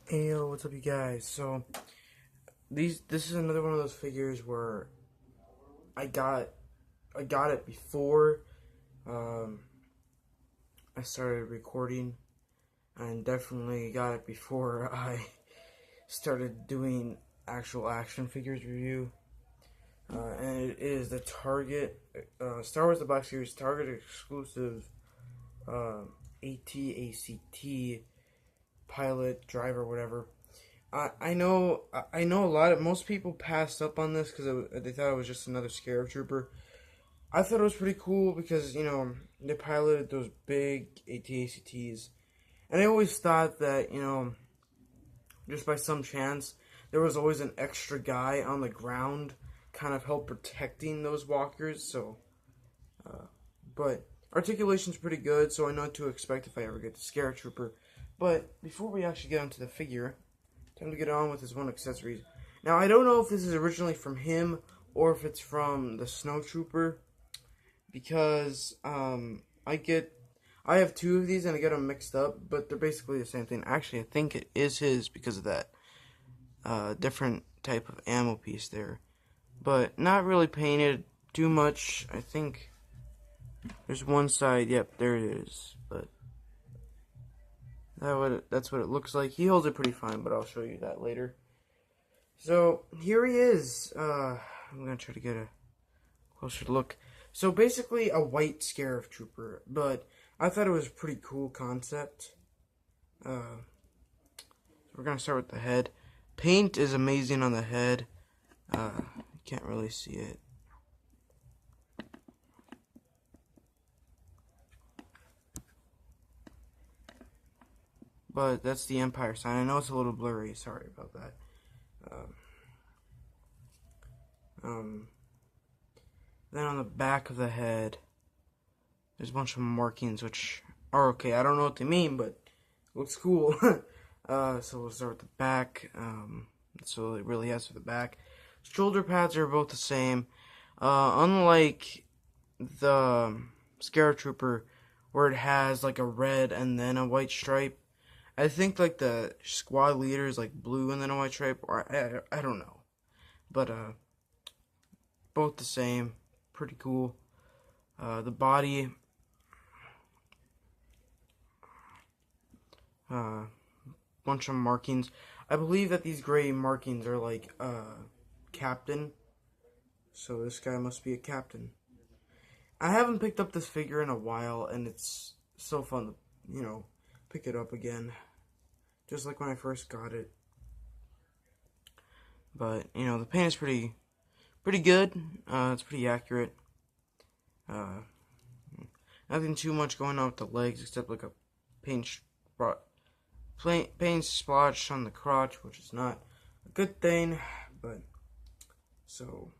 Hey yo, what's up you guys? So this is another one of those figures where I got I got it before um, I started recording, and definitely got it before I started doing actual action figures review. And it is the Target Star Wars: The Black Series Target exclusive AT-ACT pilot driver whatever. I know a lot of most people passed up on this because they thought it was just another Scarab Trooper. I thought it was pretty cool because they piloted those big AT-ACTs, and I always thought that just by some chance there was always an extra guy on the ground, kind of help protecting those walkers. But articulation's pretty good, so I know what to expect if I ever get the Scarab Trooper. But before we actually get onto the figure, time to get on with his one accessories. Now, I don't know if this is originally from him or if it's from the Snow Trooper because I have two of these and I get them mixed up, but they're basically the same thing. Actually, I think it is his because of that different type of ammo piece there, but not really painted too much. I think there's one side. Yep, there it is. But that's what it looks like. He holds it pretty fine, but I'll show you that later. So here he is. I'm gonna try to get a closer look. So basically a white Scarab Trooper, but I thought it was a pretty cool concept. We're gonna start with the head. Paint is amazing on the head. You can't really see it. But that's the Empire sign. I know it's a little blurry. Sorry about that. Um, um, then on the back of the head, there's a bunch of markings which are okay. I don't know what they mean, but it looks cool. So we'll start with the back. That's all it really has for the back. Shoulder pads are both the same. Unlike the Scarab Trooper, where it has like a red and then a white stripe, I think like the squad leader is like blue and then a white stripe, or I don't know, but both the same, pretty cool. The body, bunch of markings. I believe that these gray markings are like captain, so this guy must be a captain. I haven't picked up this figure in a while, and it's so fun to pick it up again, just like when I first got it. But the paint is pretty good. It's pretty accurate. Uh, Nothing too much going on with the legs except like a paint paint splotch on the crotch, which is not a good thing. But so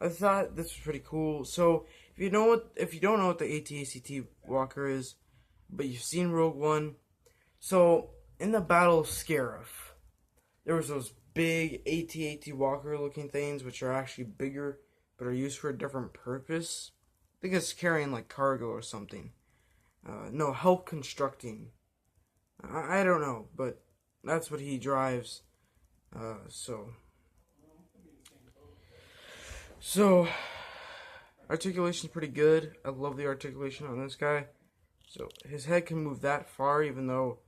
I thought this was pretty cool. So if you don't know what the AT-ACT walker is, but you've seen Rogue One, so in the Battle of Scarif, there was those big AT-AT walker looking things, which are actually bigger, but are used for a different purpose. I think it's carrying like cargo or something. No, help constructing. I don't know, but that's what he drives. So so articulation's pretty good. I love the articulation on this guy. So his head can move that far, even though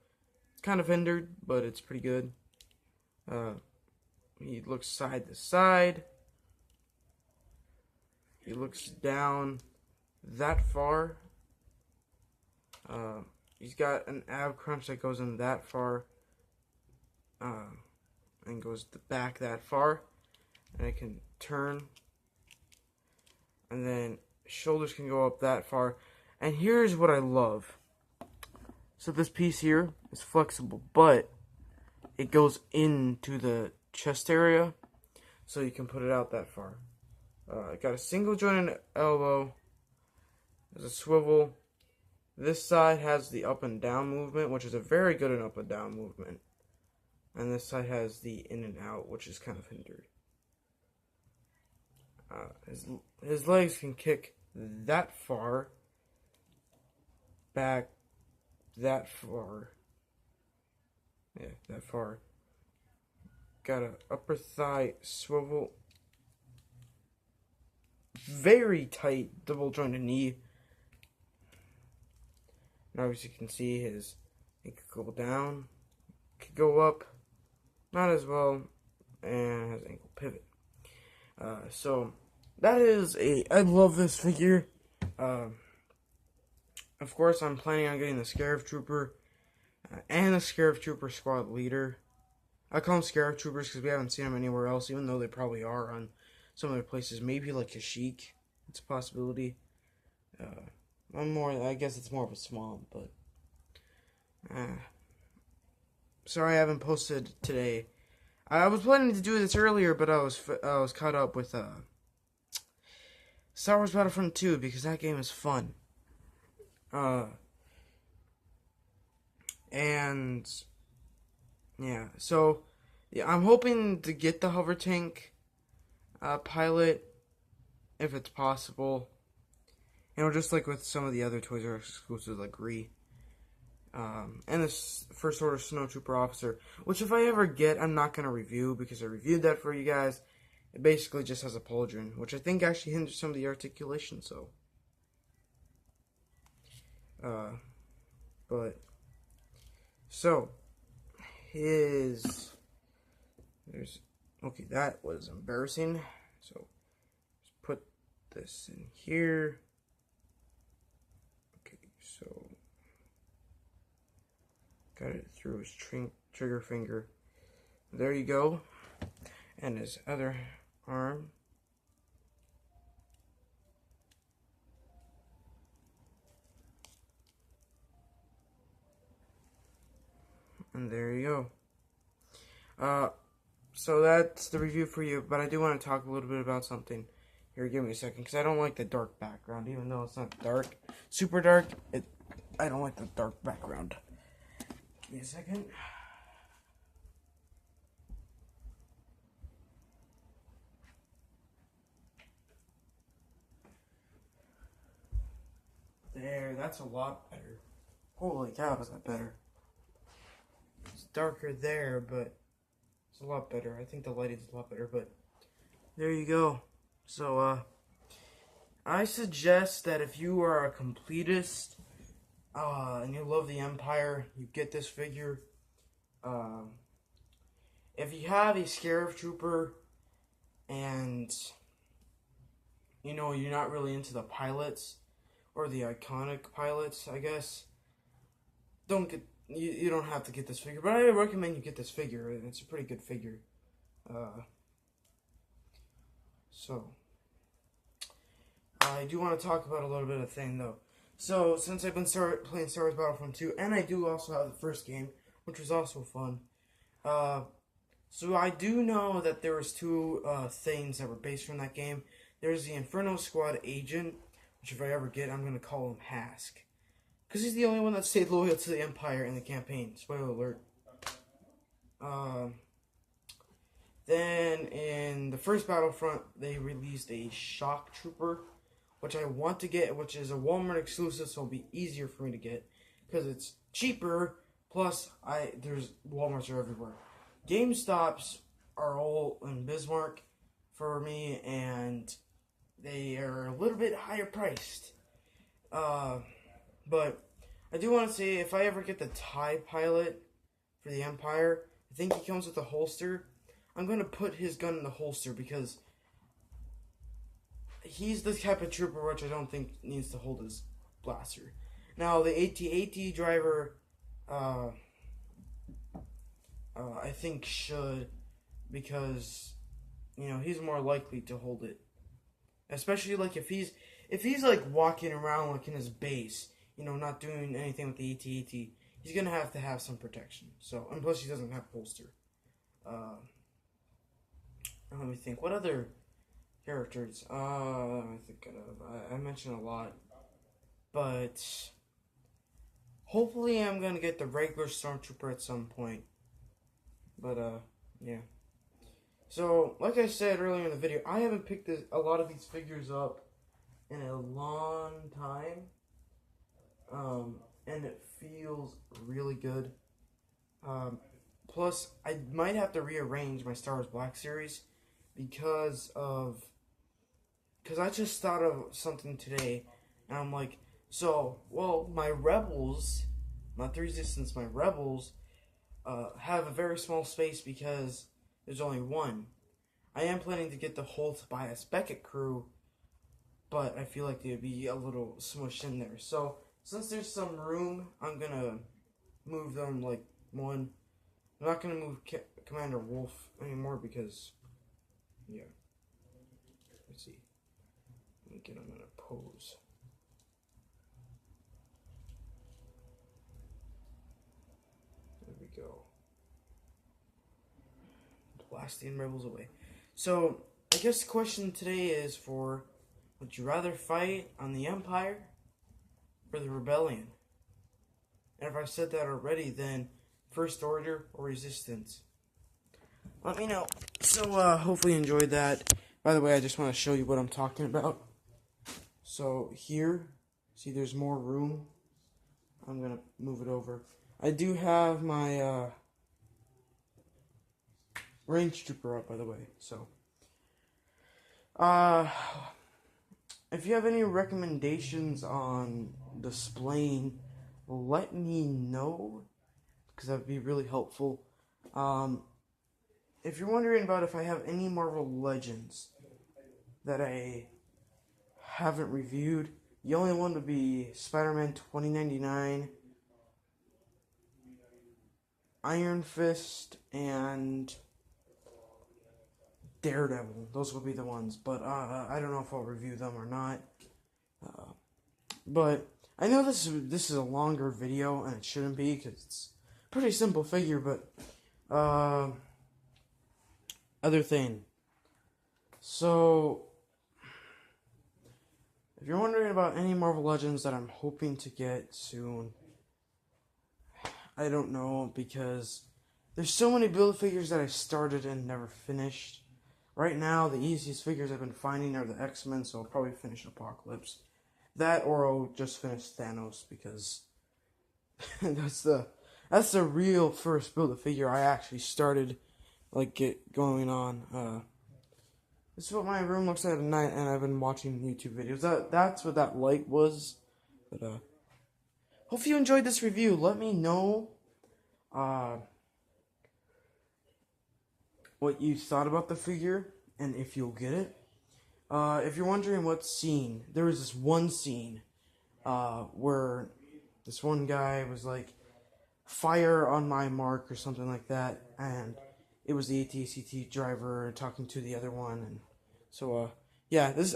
it's kind of hindered, but it's pretty good. He looks side to side. He looks down that far. He's got an ab crunch that goes in that far, and goes back that far, and it can turn, and then shoulders can go up that far. And here's what I love. So this piece here is flexible, but it goes into the chest area, so you can put it out that far. Got a single jointed elbow. There's a swivel. This side has the up and down movement, which is a very good and up and down movement. And this side has the in and out, which is kind of hindered. His legs can kick that far, back that far, Yeah, that far. Got a upper thigh swivel. Very tight double jointed knee. Now as you can see, it could go down, could go up, not as well, and has ankle pivot. So that is I love this figure. Of course, I'm planning on getting the Scarif Trooper and the Scarif Trooper squad leader. I call them Scarif Troopers because we haven't seen them anywhere else, even though they probably are on some other places. Maybe like Kashyyyk, it's a possibility. One more, I guess it's more of a swamp, but sorry I haven't posted today. I was planning to do this earlier, but I was caught up with Star Wars Battlefront 2 because that game is fun. And yeah, so yeah, I'm hoping to get the hover tank pilot if it's possible. You know, just like with some of the other Toys R Us exclusives like Ree. And this First Order Snowtrooper Officer, which if I ever get, I'm not going to review because I reviewed that for you guys. It basically just has a pauldron, which I think actually hinders some of the articulation, so. So, okay, that was embarrassing. So, let's put this in here. Okay, so, got it through his trigger finger. There you go. And his other arm. And there you go. So that's the review for you, but I do want to talk a little bit about something. Here, give me a second, because I don't like the dark background, even though it's not dark, super dark, I don't like the dark background. Give me a second. There, that's a lot better. Holy cow, is that better? It's darker there, but it's a lot better. I think the lighting's a lot better, but there you go. So, I suggest that if you are a completist, and you love the Empire, you get this figure. If you have a Scarif Trooper, and, you know, you're not really into the pilots, or the iconic pilots, I guess, you don't have to get this figure, but I recommend you get this figure, and it's a pretty good figure. So, I do want to talk about a little bit of thing, though. So, since I've been playing Star Wars Battlefront 2, and I do also have the first game, which was also fun, so I do know that there was two things that were based from that game. There's the Inferno Squad agent, which if I ever get, I'm going to call him Hask. Because he's the only one that stayed loyal to the Empire in the campaign. Spoiler alert. Then, in the first Battlefront, they released a Shock Trooper, which I want to get, which is a Walmart exclusive, so it'll be easier for me to get. Because it's cheaper, plus, there's Walmarts are everywhere. GameStops are all in Bismarck for me, and they are a little bit higher priced. But I do want to say, if I ever get the TIE pilot for the Empire, I think he comes with a holster. I'm going to put his gun in the holster because he's the type of trooper which I don't think needs to hold his blaster. Now, the AT-AT driver, I think should, because, you know, he's more likely to hold it. Especially, like, if he's like, walking around, like, in his base, you know, not doing anything with the AT-AT, he's going to have some protection. So, and plus he doesn't have a holster. Let me think. What other characters? I think I mentioned a lot. But hopefully I'm going to get the regular Stormtrooper at some point. But, yeah. So, like I said earlier in the video, I haven't picked a lot of these figures up in a long time. And it feels really good. Plus, I might have to rearrange my Star Wars Black series because I just thought of something today, and I'm like, my Rebels, not the Resistance, my Rebels, have a very small space because there's only one. I am planning to get the whole Tobias Beckett crew, but I feel like they'd be a little smushed in there. So, since there's some room, I'm gonna move them like one. I'm not gonna move Commander Wolf anymore because, yeah. Let's see. Let me get him in a pose. There we go. Blasting rebels away. So, I guess the question today is would you rather fight on the Empire or the Rebellion? And if I said that already, then First Order or Resistance? Let me know. So, hopefully you enjoyed that. By the way, I just want to show you what I'm talking about. So, here, see there's more room. I'm going to move it over. I do have my, range trooper up, by the way. So, if you have any recommendations on displaying, let me know, because that would be really helpful. If you're wondering about if I have any Marvel Legends that I haven't reviewed, the only one would be Spider-Man 2099, Iron Fist, and Daredevil. Those will be the ones, but I don't know if I'll review them or not. But I know this is a longer video, and it shouldn't be because it's a pretty simple figure. But other thing. So, if you're wondering about any Marvel Legends that I'm hoping to get soon, I don't know, because there's so many Build-A-Figures that I started and never finished. Right now, the easiest figures I've been finding are the X-Men, so I'll probably finish Apocalypse. That, or I'll just finish Thanos, because that's the real first Build-A-Figure I actually started, like, get going on. This is what my room looks like at night, and I've been watching YouTube videos. That's what that light was. But, hope you enjoyed this review. Let me know, what you thought about the figure, and if you'll get it. If you're wondering what scene, there was this one scene, where this one guy was like, fire on my mark, or something like that, and it was the AT-CT driver talking to the other one, and so, yeah, this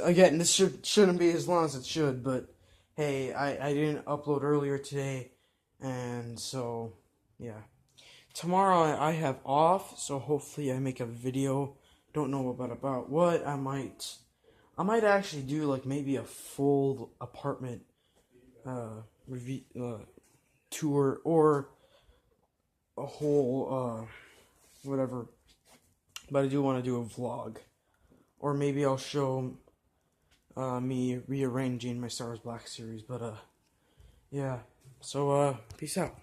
shouldn't be as long as it should, but, hey, I didn't upload earlier today, and so, yeah. Tomorrow I have off, so hopefully I make a video. Don't know about what. I might actually do, like, maybe a full apartment review tour, or a whole whatever. But I do want to do a vlog, or maybe I'll show me rearranging my Star Wars Black series. But yeah. So peace out.